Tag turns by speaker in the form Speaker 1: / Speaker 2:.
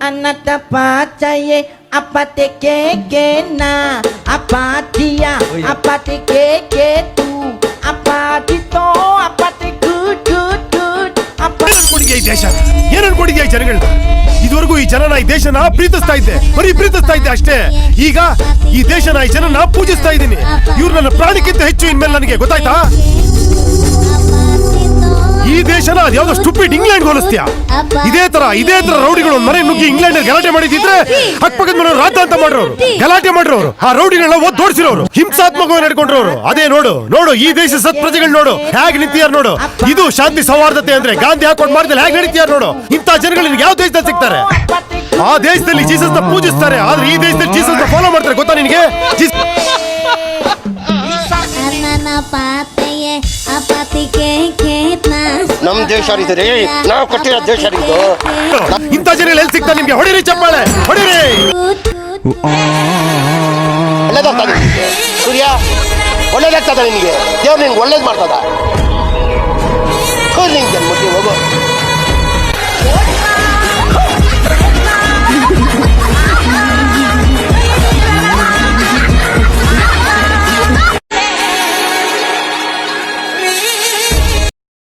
Speaker 1: Anata pacaye apate keke na apatia apate keke tu apati to apate good
Speaker 2: ಅನ್ಕೊಂಡಿದ್ಯಾ ಈ ದೇಶ ಏನ್ ಅನ್ಕೊಂಡಿದ್ಯಾ ಈ ಜನಗಳನ್ನ? ಇದುವರೆಗೂ ಈ ಜನನ ಈ ದೇಶನ ಪ್ರೀತಿಸ್ತಾ ಇದ್ದೆ, ಬರೀ ಪ್ರೀತಿಸ್ತಾ ಇದ್ದೆ ಅಷ್ಟೇ. ಈಗ ಈ ದೇಶನ ಈ ಜನನ ಪೂಜಿಸ್ತಾ ಇದ್ದೀನಿ. ಇವ್ರು ನನ್ನ ಪ್ರಾಣಕ್ಕಿಂತ ಹೆಚ್ಚು ಇನ್ಮೇಲೆ ನನಗೆ ಗೊತ್ತಾಯ್ತಾ? ಈ ದೇಶನ ಯಾವ್ದೋ ಸ್ಟುಪಿಡ್ ಇಂಗ್ಲೆಂಡ್ ಹೋಲಿಸ್ತೀಯ? ಇದೇ ತರ ರೌಡಿಗಳು ಮನೆ ನುಗ್ಗಿ ಇಂಗ್ಲೆಂಡ್ ಗಲಾಟೆ ಮಾಡಿದ್ರೆ ಅಕ್ಕಪಕ್ಕದ ಮನೆ ರಾತ ಅಂತ ಮಾಡ್ರೋರು, ಗಲಾಟೆ ಮಾಡ್ರೋರು, ಆ ರೌಡಿಗಳನ್ನ ಓಡಿಸಿರೋರು, ಹಿಂಸಾತ್ಮಕವಾಗಿ ನಡ್ಕೊಂಡ್ರೋರು. ಅದೇ ನೋಡು ಈ ದೇಶ ಸತ್ ಪ್ರಜೆಗಳು ನೋಡು ಹೇಗ್ ನಿಂತಿಯಾರ ನೋಡು. ಇದು ಶಾಂತಿ ಸೌಹಾರ್ದತೆ ಅಂದ್ರೆ ಗಾಂಧಿ ಹಾಕೊಂಡು ಮಾಡಿದ್ರೆ ಹೇಗ್ ನಡೀತಿಯಾರ ನೋಡು. ಇಂಥ ಜನಗಳು ಯಾವ ದೇಶದಲ್ಲಿ ಸಿಗ್ತಾರೆ? ಆ ದೇಶದಲ್ಲಿ ಜೀಸಸ್ ನ ಪೂಜಿಸ್ತಾರೆ, ಆದ್ರೆ ಈ ದೇಶದಲ್ಲಿ ಜೀಸಸ್ ನ ಫಾಲೋ ಮಾಡ್ತಾರೆ. ಗೊತ್ತಾ ನಿನಗೆ?
Speaker 3: ನಮ್ ದೇಶ ನಾವು ಕಟ್ಟಿರೋ ದೇಶ
Speaker 2: ಇಂಥ ಜನಗಳು ಎಲ್ಲಿ ಸಿಗ್ತಾರೆ ನಿಮ್ಗೆ? ಹೊಡಿರಿ ಚಪ್ಪಾಳೆ, ಹೊಡಿರಿ.
Speaker 3: ಒಳ್ಳೇದಾಗ್ತದೆ ಸೂರ್ಯ, ಒಳ್ಳೇದಾಗ್ತದ ನಿನ್ಗೆ. ದೇವ್ರು ನಿನ್ಗೆ ಒಳ್ಳೇದ್ ಮಾಡ್ತದ. ನಿಂಗೆ ಹೋಗು.